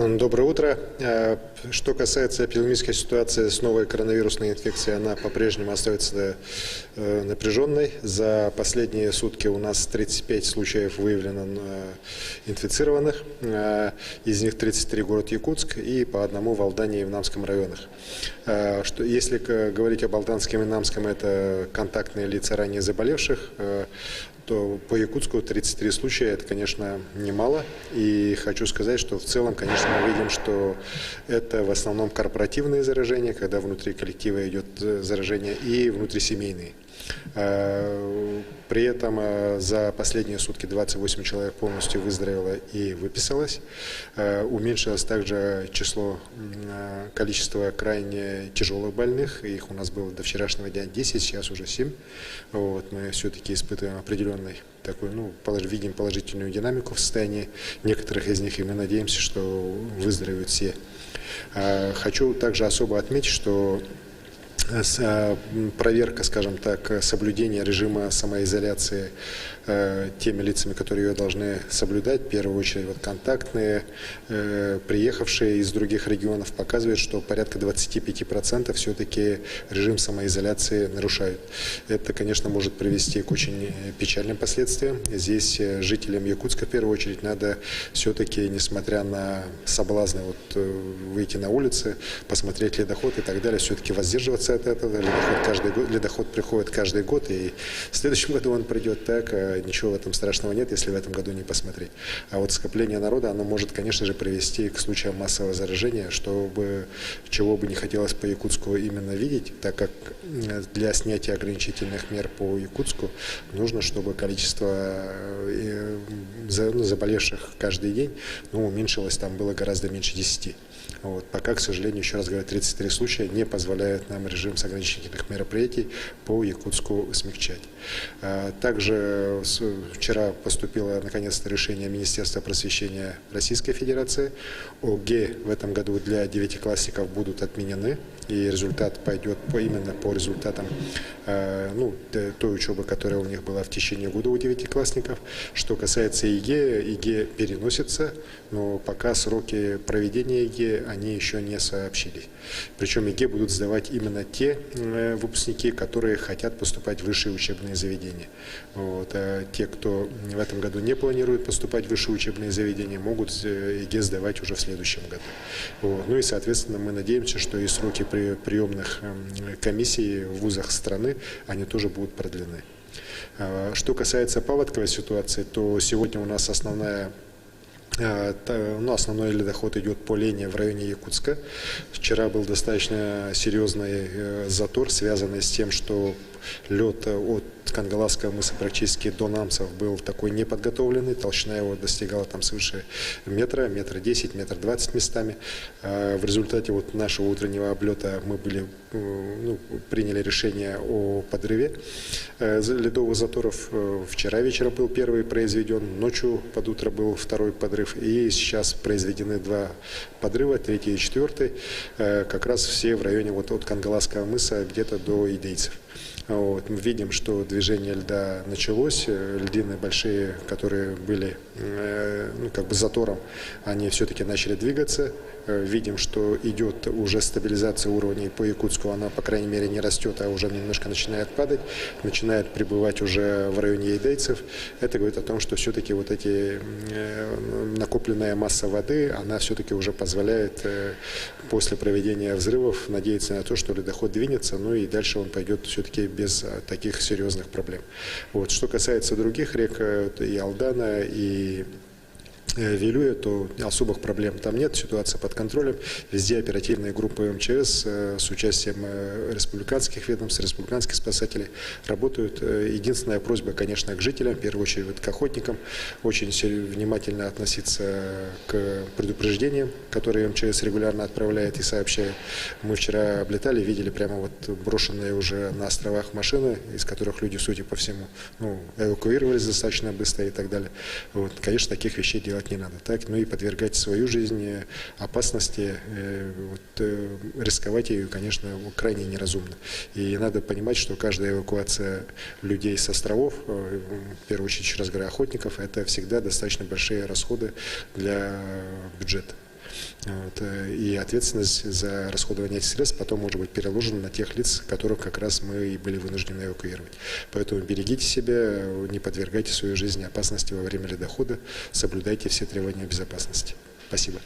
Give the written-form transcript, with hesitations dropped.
Доброе утро. Что касается эпидемической ситуации с новой коронавирусной инфекцией, она по-прежнему остается напряженной. За последние сутки у нас 35 случаев выявлено инфицированных. Из них 33 город Якутск и по одному в Алдане и в Намском районах. Если говорить об Алданском и Намском, это контактные лица ранее заболевших, то по Якутску 33 случая, это, конечно, немало. И хочу сказать, что в целом, конечно, мы видим, что это в основном корпоративные заражения, когда внутри коллектива идет заражение, и внутрисемейные. При этом за последние сутки 28 человек полностью выздоровело и выписалось. Уменьшилось также количество крайне тяжелых больных. Их у нас было до вчерашнего дня 10, сейчас уже 7. Мы все-таки испытываем определенный такой, видим положительную динамику в состоянии некоторых из них, и мы надеемся, что выздоровеют все. Хочу также особо отметить, что проверка, скажем так, соблюдения режима самоизоляции теми лицами, которые ее должны соблюдать, в первую очередь контактные, приехавшие из других регионов, показывает, что порядка 25% все-таки режим самоизоляции нарушают. Это, конечно, может привести к очень печальным последствиям. Здесь жителям Якутска в первую очередь надо все-таки, несмотря на соблазны выйти на улицы, посмотреть ледоход и так далее, все-таки воздерживаться от этого. Ледоход приходит каждый год, и в следующем году он придет так. Ничего в этом страшного нет, если в этом году не посмотреть. А скопление народа, оно может, конечно же, привести к случаям массового заражения, чего бы не хотелось по Якутску именно видеть, так как для снятия ограничительных мер по Якутску нужно, чтобы количество заболевших каждый день уменьшилось, там было гораздо меньше 10. Пока, к сожалению, еще раз говорю, 33 случая не позволяют нам режим с ограничительных мероприятий по Якутску смягчать. Также вчера поступило наконец-то решение Министерства просвещения Российской Федерации. ОГЭ в этом году для девятиклассников будут отменены, и результат пойдет именно по результатам той учебы, которая у них была в течение года у девятиклассников. Что касается ЕГЭ, ЕГЭ переносится, но пока сроки проведения ЕГЭ они еще не сообщили. Причем ЕГЭ будут сдавать именно те выпускники, которые хотят поступать в высшие учебные заведения. Те, кто в этом году не планирует поступать в высшие учебные заведения, могут ЕГЭ сдавать уже в следующем году. И, соответственно, мы надеемся, что и сроки приемных комиссий в вузах страны, они тоже будут продлены. Что касается паводковой ситуации, то сегодня у нас основной ледоход идет по линии в районе Якутска. Вчера был достаточно серьезный затор, связанный с тем, что лед от Кангаласского мыса практически до Намцев был такой неподготовленный, толщина его достигала там свыше метра, 1,10 м, 1,20 м местами. В результате нашего утреннего облета мы приняли решение о подрыве ледовых заторов. Вчера вечером был первый произведен, ночью под утро был второй подрыв, и сейчас произведены два подрыва, третий и четвертый, как раз все в районе от Кангаласского мыса где-то до Идейцев. Мы видим, что движение льда началось, льдины большие, которые были затором, они все-таки начали двигаться. Видим, что идет уже стабилизация уровней по Якутску, она, по крайней мере, не растет, а уже немножко начинает падать, начинает прибывать уже в районе Идейцев. Это говорит о том, что все-таки накопленная масса воды, она все-таки уже позволяет после проведения взрывов надеяться на то, что ледоход двинется, и дальше он пойдет все-таки без таких серьезных проблем. Что касается других рек, и Алдана, и Вилюя, то особых проблем там нет, ситуация под контролем. Везде оперативные группы МЧС с участием республиканских ведомств, республиканских спасателей работают. Единственная просьба, конечно, к жителям, в первую очередь к охотникам, очень внимательно относиться к предупреждениям, которые МЧС регулярно отправляет и сообщает. Мы вчера облетали, видели прямо брошенные уже на островах машины, из которых люди, судя по всему, эвакуировались достаточно быстро и так далее. Конечно, таких вещей делать не надо, и подвергать свою жизнь опасности, рисковать ею, конечно, крайне неразумно. И надо понимать, что каждая эвакуация людей с островов, в первую очередь, еще раз говорю, охотников, это всегда достаточно большие расходы для бюджета. Вот. И ответственность за расходование этих средств потом может быть переложена на тех лиц, которых как раз мы и были вынуждены эвакуировать. Поэтому берегите себя, не подвергайте свою жизнь опасности во время ледохода, соблюдайте все требования безопасности. Спасибо.